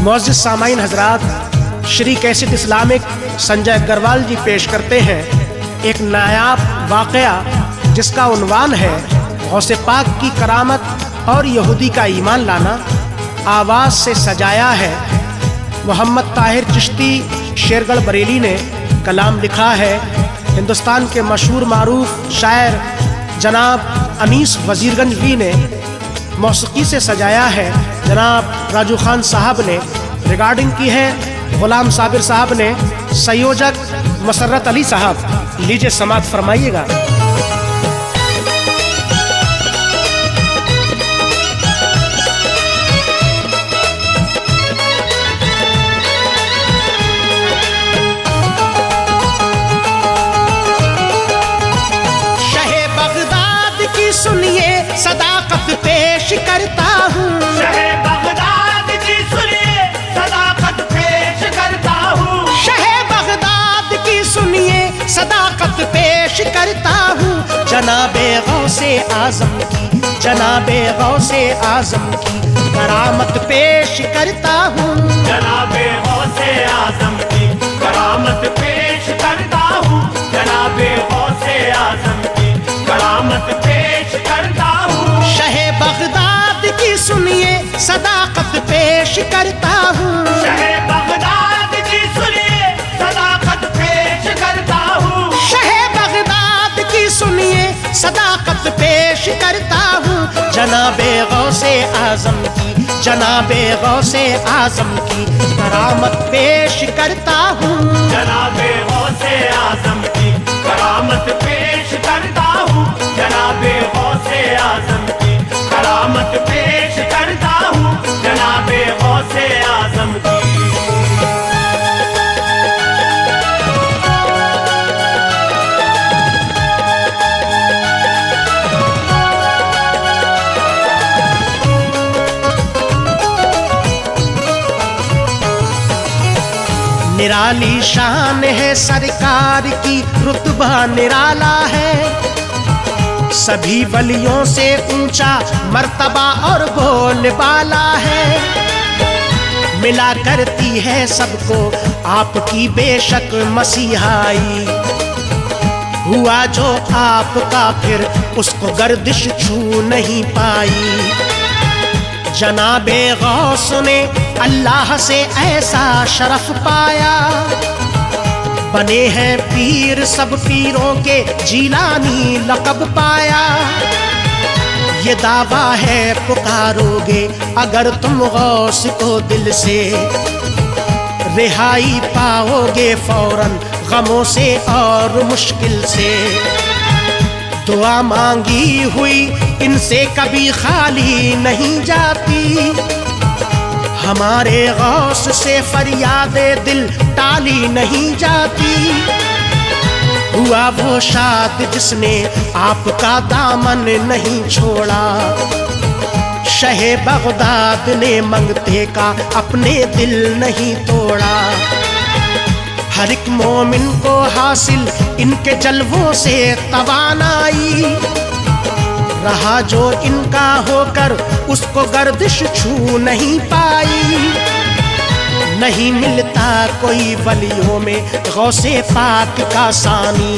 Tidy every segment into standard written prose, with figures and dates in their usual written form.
मुअज़्ज़िज़ सामाईन हज़रात, Shri cassette Islamic Sanjay Agarwal जी पेश करते हैं एक नायाब वाक़या जिसका उन्वान है गौसे पाक की करामत और यहूदी का ईमान लाना। आवाज़ से सजाया है मोहम्मद ताहिर चिश्ती शेरगढ़ बरेली ने। कलाम लिखा है हिंदुस्तान के मशहूर मारूफ शायर जनाब अनीस वज़ीरगंजवी ने। मौसीकी से सजाया है जनाब राजू खान साहब ने। रिकॉर्डिंग की है गुलाम साबिर साहब ने। संयोजक मसर्रत अली साहब। लीजिए समात फरमाइएगा। सुनिए सदाकत पेश करता हूँ। शहे बगदाद की सुनिए सदाकत पेश करता हूँ। शहे बगदाद की सुनिए सदाकत पेश करता हूँ। जनाबे गौसे आजम की, जनाबे गौसे आजम की करामत पेश करता हूँ। जनाबे गौसे आजम की करामत पेश करता हूँ। जनाबे गौसे आजम की करामत पेश करता हूँ। शहे बगदाद की सुनिए सदाकत पेश करता हूँ। शहे बगदाद की सुनिए सदाकत पेश करता हूँ। शहे बगदाद की सुनिए सदाकत पेश करता हूँ। जनाबे गौसे आजम की, जनाबे गौसे आजम की करामत पेश करता हूँ। जनाबे गौसे आजम की करामत पेश करता हूँ। जनाबे गौसे आजम की करामत पेश करता हूँ। जनाबे गौसे आजम की। निराली शान है सरकार की, रुतबा निराला है। सभी वलियों से ऊंचा मर्तबा और बोलबाला है। मिला करती है सबको आपकी बेशक मसीहाई। हुआ जो आपका फिर उसको गर्दिश छू नहीं पाई। जनाबे गौस ने अल्लाह से ऐसा शरफ पाया। बने हैं पीर सब पीरों के जीलानी लक़ब पाया। ये दावा है पुकारोगे अगर तुम गौस को दिल से, रिहाई पाओगे फौरन गमों से और मुश्किल से। दुआ मांगी हुई इनसे कभी खाली नहीं जाती। हमारे गौस से फरियादे दिल टाली नहीं जाती। हुआ वो शाद जिसने आपका दामन नहीं छोड़ा। शहे बगदाद ने मंगते का अपने दिल नहीं तोड़ा। हर एक मोमिन को हासिल इनके जलवों से तवानाई। रहा जो इनका होकर उसको गर्दिश छू नहीं पाई। नहीं मिलता कोई वलियों में गौसे पाक का सानी।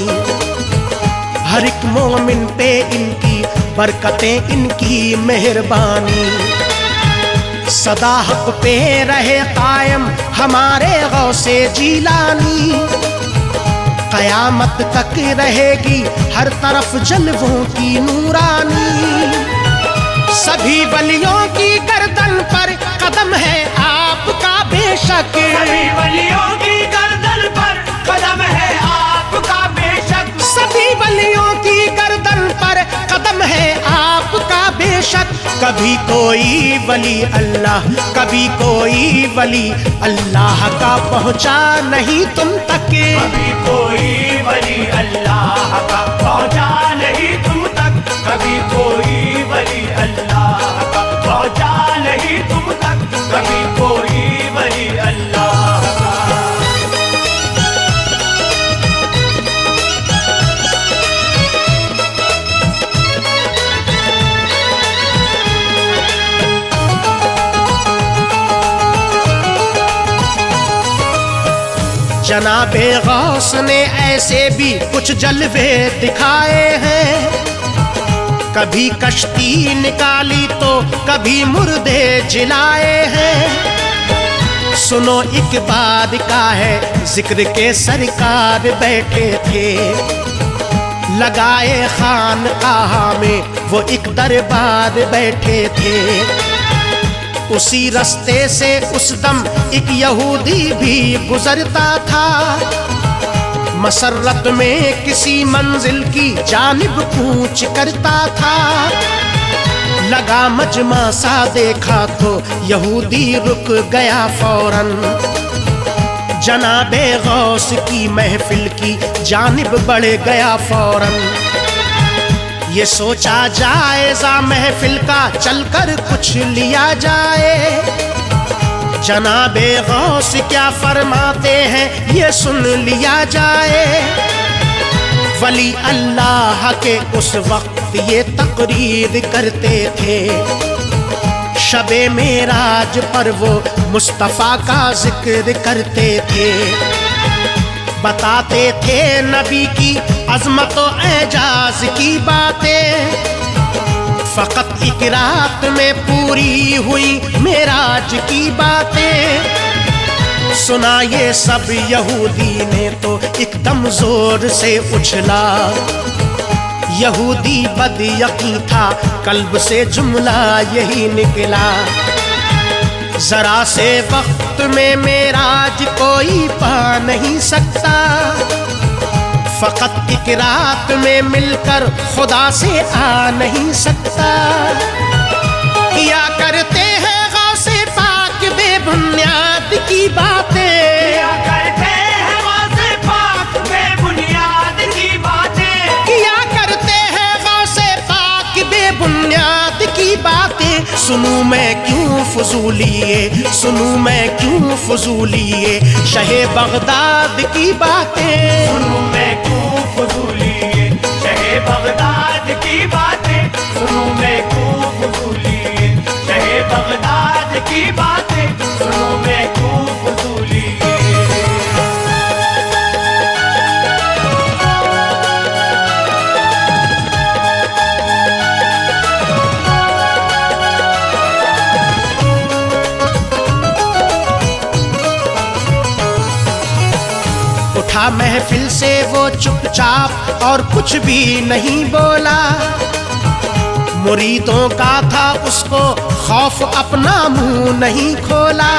हर एक मोमिन पे इनकी बरकतें, इनकी मेहरबानी। सदा हक पे रहे कायम हमारे गौसे जीलानी। कयामत तक रहेगी हर तरफ जलवों की नूरानी। सभी वलियों की गर्दन पर कदम है आपका बेशक। सभी वलियों की गर्दन पर कदम है आपका बेशक। सभी वलियों की गर्दन पर कदम है आपका बेशक। कभी कोई वली अल्लाह, कभी कोई वली अल्लाह का पहुँचा नहीं तुम तक। कभी कोई वली अल्लाह का पहुँचा नहीं तुम तक। कभी कोई वली अल्लाह का पहुँचा नहीं तुम तक। कभी कोई वली अल्लाह का। जनाबे गौस ने ऐसे भी कुछ जलवे दिखाए हैं, कभी कश्ती निकाली तो कभी मुर्दे जिलाए हैं। सुनो एक बार का है जिक्र के सरकार बैठे थे, लगाए खानकाहा में वो एक दरबार बैठे थे। उसी रास्ते से उस दम एक यहूदी भी गुजरता था, मसरत में किसी मंजिल की जानिब कूच करता था। लगा मजमा सा देखा तो यहूदी रुक गया फौरन, जनाबे गौस की महफिल की जानिब बढ़ गया फौरन। ये सोचा जायजा महफिल का चलकर कुछ लिया जाए, जनाबे गौस क्या फरमाते हैं ये सुन लिया जाए। वली अल्लाह के उस वक्त ये तकरीर करते थे, शबे मेराज पर वो मुस्तफ़ा का जिक्र करते थे। बताते थे नबी की अज़मत और एजाज की बातें, फ़कत एक रात में पूरी हुई मेराज की बातें। सुना ये सब यहूदी ने तो एकदम जोर से उछला, यहूदी बदयकीन था कल्ब से जुमला यही निकला। जरा से वक्त में मेराज कोई पा नहीं सकता, फ़कत एक रात में मिलकर खुदा से आ नहीं सकता। किया करते हैं गौसे पाक बेबुनियाद की बातें, किया करते हैं गौसे पाक बेबुनियाद की बातें, किया करते हैं गौसे पाक बेबुनियाद की बातें। सुनूं मैं क्यों फजूलिए, सुनूं मैं क्यों फजूलिए शहे बगदाद की बातें। सुनूं मैं क्यों फजूलिए शहे बगदाद की बातें, सुनूं मैं क्यों फजूलिए शहे बगदाद की बातें, सुनूं मैं क्यों फजूलिए। उठा महफिल से वो चुपचाप और कुछ भी नहीं बोला, मुरीदों का था उसको खौफ अपना मुंह नहीं खोला।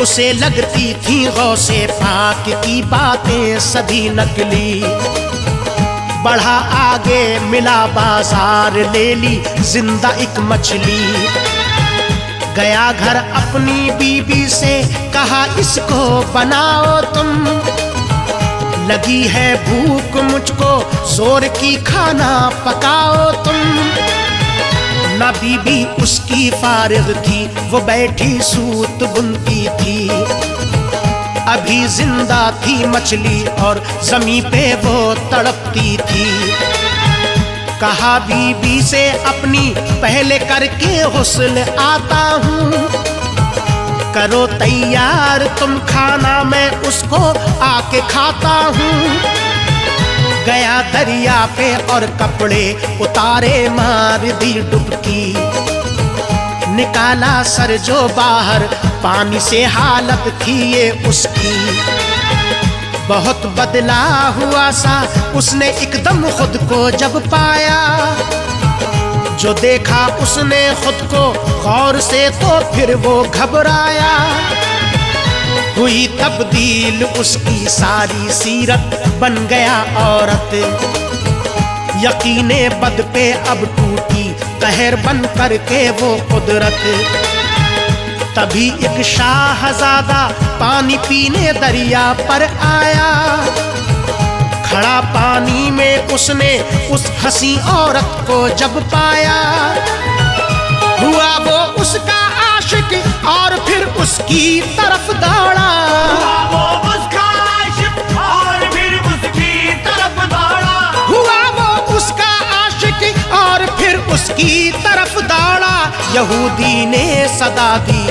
उसे लगती थी गौसे पाक की बातें सभी नकली, बढ़ा आगे मिला बाजार ले ली जिंदा एक मछली। गया घर अपनी बीबी से कहा इसको बनाओ तुम, लगी है भूख मुझको जोर की खाना पकाओ तुम। ना बीबी उसकी फारिग थी वो बैठी सूत बुनती थी, अभी जिंदा थी मछली और जमी पे वो तड़पती थी। कहा बीबी से अपनी पहले करके हुस्न आता हूँ, करो तैयार तुम खाना मैं उसको आके खाता हूँ। गया दरिया पे और कपड़े उतारे मार दी डुबकी, निकाला सर जो बाहर पानी से हालत थी ये उसकी। बहुत बदला हुआ सा उसने एकदम खुद को जब पाया, जो देखा उसने खुद को गौर से तो फिर वो घबराया। हुई तब्दील उसकी सारी सीरत बन गया औरत, यकीने बद पे अब टूटी कहर बन करके वो कुदरत। तभी एक शाहजादा पानी पीने दरिया पर आया, खड़ा पानी में उसने उस हंसी औरत को जब पाया। हुआ वो उसका आशिक और फिर उसकी तरफ दौड़ा, हुआ वो उसका आशिक और फिर उसकी तरफ दौड़ा, हुआ वो उसका आशिक और फिर उसकी तरफ दौड़ा। यहूदी ने सदा दी,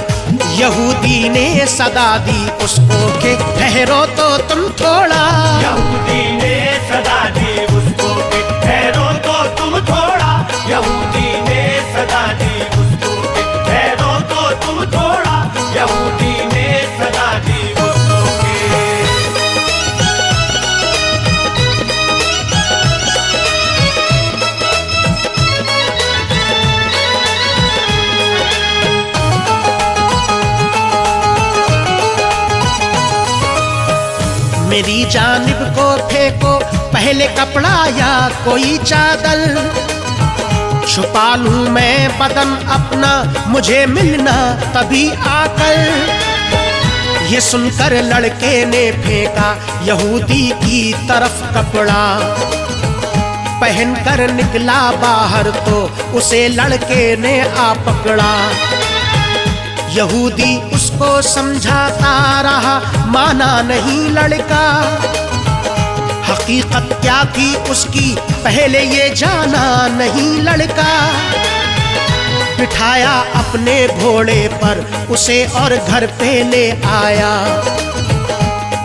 यहूदी ने सदा दी उसको कि ठहरो तो तुम थोड़ा। यहूदी ने सदा दी उसको कि ठहरो तो तुम थोड़ा। यहूदी ने सदा दी उसको कि ठहरो तो तुम थोड़ा। यहूदी ने सदा दी उसको कि मेरी जानिब को फेंको पहले कपड़ा या कोई चादर, छुपा लूं मैं बदन अपना मुझे मिलना तभी आकर। ये सुनकर लड़के ने फेंका यहूदी की तरफ कपड़ा, पहनकर निकला बाहर तो उसे लड़के ने आ पकड़ा। यहूदी उसको समझाता रहा, माना नहीं लड़का। हकीकत क्या थी उसकी पहले ये जाना नहीं लड़का। बिठाया अपने घोड़े पर उसे और घर पे ले आया,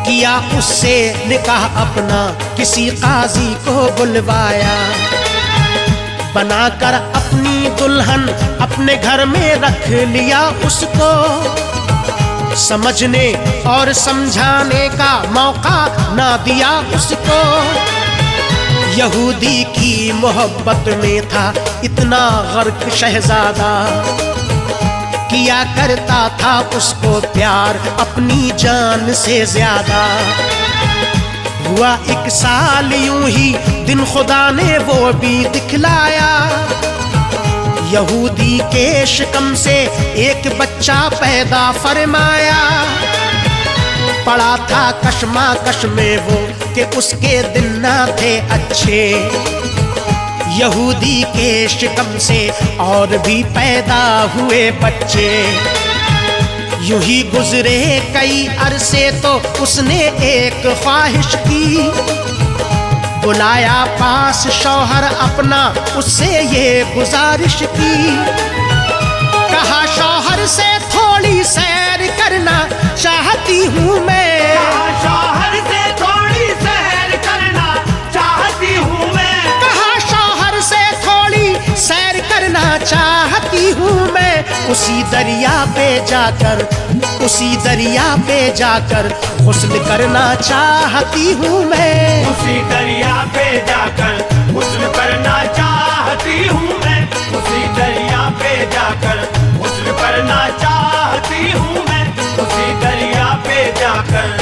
किया उससे निकाह अपना किसी काजी को बुलवाया। बनाकर अपनी दुल्हन अपने घर में रख लिया उसको, समझने और समझाने का मौका ना दिया उसको। यहूदी की मोहब्बत में था इतना गर्क शहजादा, किया करता था उसको प्यार अपनी जान से ज्यादा। हुआ 1 साल यूं ही दिन खुदा ने वो भी दिखलाया, यहूदी के शिकम से एक बच्चा पैदा फरमाया। पड़ा था कशमाकश में वो कि उसके दिन ना थे अच्छे, यहूदी के शिकम से और भी पैदा हुए बच्चे। यूं ही गुजरे कई अरसे तो उसने एक ख्वाहिश की, बुलाया पास शौहर अपना उससे ये गुजारिश की। कहा शौहर से थोड़ी सैर करना चाहती हूँ मैं, शौहर से थोड़ी सैर करना चाहती हूँ मैं। कहा शौहर से थोड़ी सैर करना चाहती हूँ मैं। उसी दरिया पे जाकर, उसी दरिया पे जाकर गुस्ल करना चाहती हूँ मैं। उसी दरिया पे जाकर गुस्ल करना चाहती हूँ मैं। उसी दरिया पे जाकर गुस्ल करना चाहती हूँ मैं। उसी दरिया पे जाकर।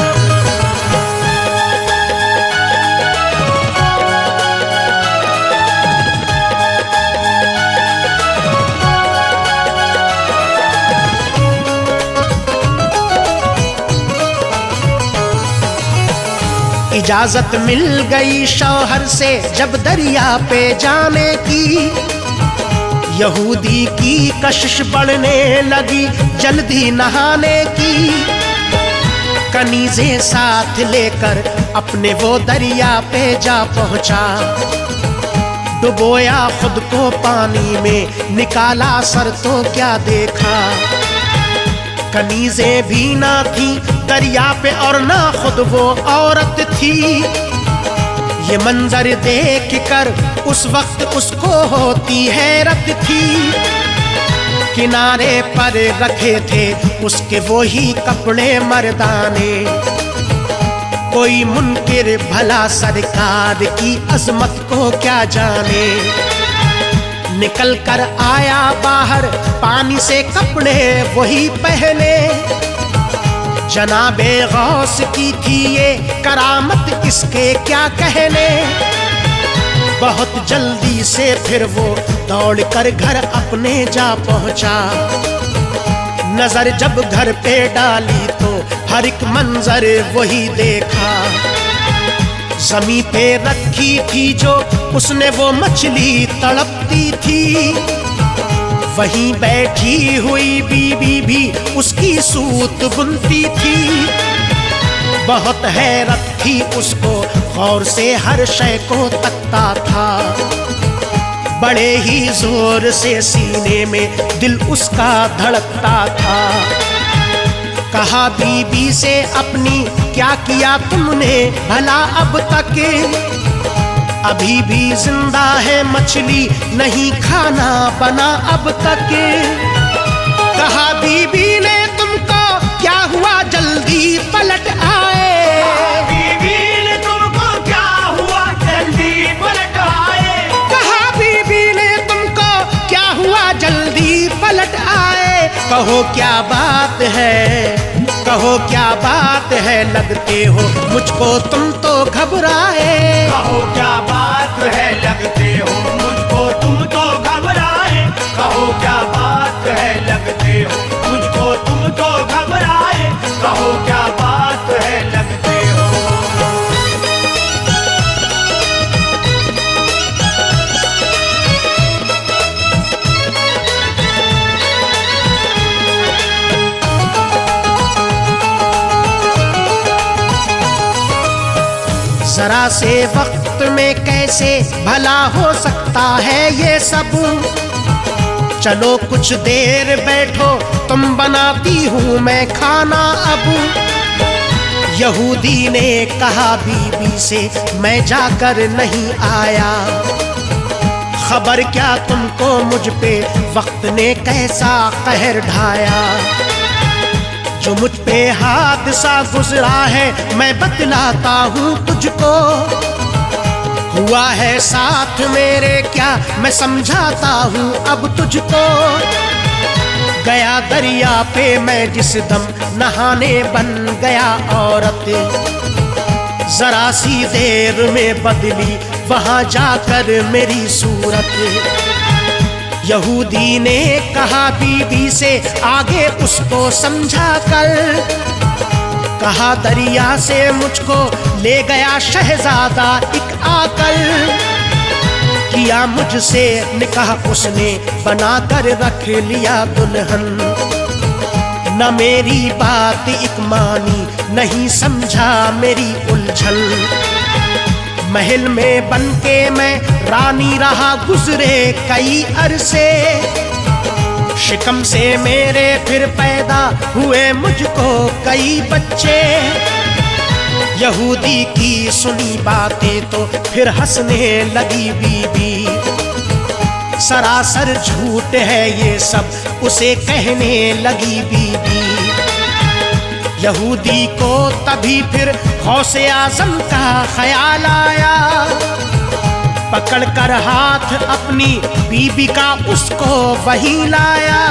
इजाजत मिल गई शौहर से जब दरिया पे जाने की, यहूदी की कशिश बढ़ने लगी जल्दी नहाने की। कनीज़ें साथ लेकर अपने वो दरिया पे जा पहुंचा, डुबोया खुद को पानी में निकाला सर तो क्या देखा। कनीज़ें भी ना थी दरिया पे और ना खुद वो औरत थी। ये मंजर देख कर उस वक्त उसको होती हैरत थी। किनारे पर रखे थे उसके वो ही कपड़े मर्दाने, कोई मुनकिर भला सरकार की अजमत को क्या जाने। निकल कर आया बाहर पानी से कपड़े वही पहने, जनाबे गौस की थी ये करामत इसके क्या कहने। बहुत जल्दी से फिर वो दौड़ कर घर अपने जा पहुंचा। नजर जब घर पे डाली तो हर एक मंजर वही देखा। जमीन पे रखी थी जो उसने वो मछली तड़पती थी, वहीं बैठी हुई बीबी भी उसकी सूत बुनती थी। बहुत हैरत थी उसको गौर से हर शय को तकता था। बड़े ही जोर से सीने में दिल उसका धड़कता था। कहा बीबी से अपनी क्या किया तुमने भला अब तक, अभी भी जिंदा है मछली नहीं खाना बना अब तक। कहा बीबी ने तुमको क्या हुआ जल्दी पलट आए, बीवी ने तुमको क्या हुआ जल्दी पलट आए, कहा बीबी ने तुमको क्या हुआ जल्दी पलट आए। कहो क्या बात है, कहो क्या बात है, लगते हो मुझको तुम तो घबराए। कहो क्या बात है, लगते हो मुझको तुम तो घबराए, कहो क्या बात है, लगते हो मुझको तुम तो घबराए, कहो क्या बात है, लगते हो। जरा से वक्त में कैसे भला हो सकता है ये सब, चलो कुछ देर बैठो तुम बनाती हूँ मैं खाना अब। यहूदी ने कहा बीबी से मैं जाकर नहीं आया, खबर क्या तुमको मुझ पे वक्त ने कैसा कहर ढाया। जो मुझ पे हादसा गुजरा है मैं बतलाता हूँ तुझको, हुआ है साथ मेरे क्या मैं समझाता हूँ अब तुझको। गया दरिया पे मैं जिस दम नहाने बन गया औरत, जरा सी देर में बदली वहाँ जाकर मेरी सूरत। यहूदी ने कहा बीबी से आगे उसको समझा कर, कहा दरिया से मुझको ले गया शहजादा एक आकर। किया मुझसे निकाह उसने बना कर रख लिया दुल्हन, न मेरी बात एक मानी नहीं समझा मेरी उलझन। महल में बनके मैं रानी रहा गुजरे कई अरसे, शिकम से मेरे फिर पैदा हुए मुझको कई बच्चे। यहूदी की सुनी बातें तो फिर हंसने लगी बीबी, सरासर झूठ है ये सब उसे कहने लगी बीबी। यहूदी को तभी फिर गौसे आजम का ख्याल आया, पकड़ कर हाथ अपनी बीबी का उसको वहीं लाया।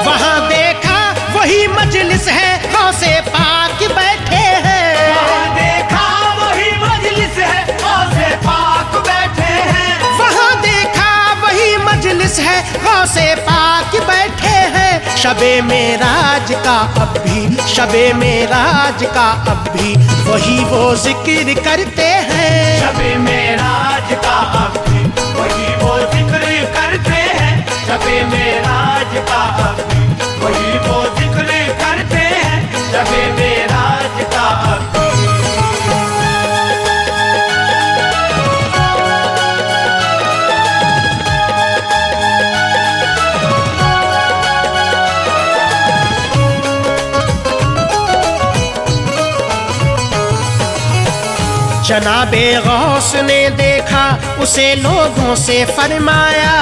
वहां देखा वही मजलिस है गौसे पाक बैठे हैं, वहाँ देखा वही मजलिस है गौसे पाक बैठे हैं, वहाँ देखा वही मजलिस है गौसे पाक बैठे हैं। शबे मेराज का अब भी, शबे मेराज का अब भी वही वो जिक्र करते हैं। शबे मेराज का अब भी वही वो जिक्र करते हैं, शबे मेराज का अब भी वही वो जिक्र करते हैं, शबे मेराज का अब भी। जनाबे गौस ने देखा उसे लोगों से फरमाया,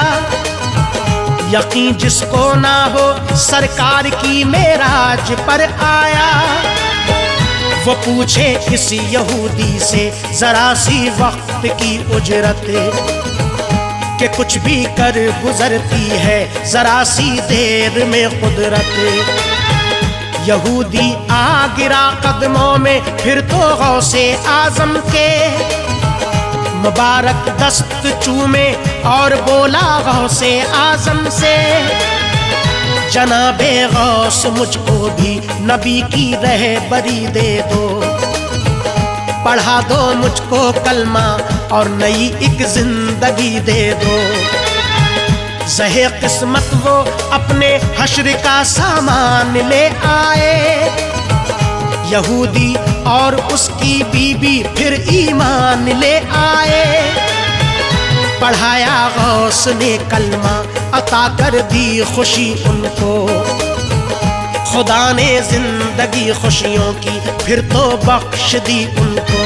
यकीन जिसको ना हो सरकार की मेराज पर आया। वो पूछे इस यहूदी से जरा सी वक्त की उजरत, कि कुछ भी कर गुजरती है जरा सी देर में कुदरत। यहूदी आ गिरा कदमों में फिर तो गौसे आजम के, मुबारक दस्त चूमे और बोला गौसे आजम से, जनाबे गौस मुझको भी नबी की रहबरी दे दो, पढ़ा दो मुझको कलमा और नई एक जिंदगी दे दो। ज़हे किस्मत वो अपने हश्र का सामान ले आए, यहूदी और उसकी बीबी फिर ईमान ले आए। पढ़ाया गौस ने कलमा अता कर दी खुशी उनको, खुदा ने जिंदगी खुशियों की फिर तो बख्श दी उनको।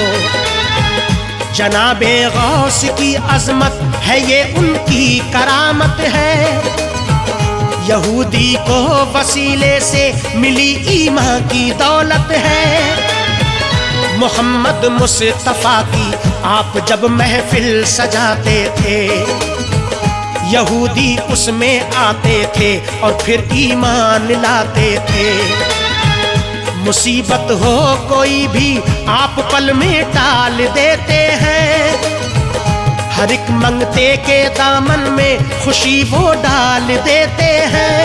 जनाबे गौस की अजमत है ये उनकी करामत है। यहूदी को वसीले से मिली ईमान की दौलत है। मोहम्मद मुस्तफा की आप जब महफिल सजाते थे, यहूदी उसमें आते थे और फिर ईमान लाते थे। मुसीबत हो कोई भी आप पल में टाल देते हैं। हर एक मंगते के दामन में खुशी वो डाल देते हैं।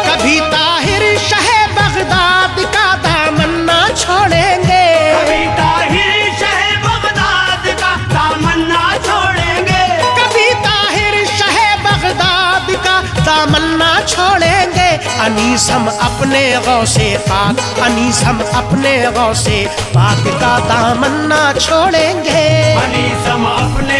कभी ताहिर शाह बगदाद का दामन ना छोड़ेंगे, कभी ताहिर शाह बगदाद का दामन ना छोड़ेंगे, कभी ताहिर शाह बगदाद का दामन ना छोड़ेंगे। अनीस हम अपने गौसे पाक, अनीस हम अपने गौसे पाक का दामन ना छोड़ेंगे। अनीस हम अपने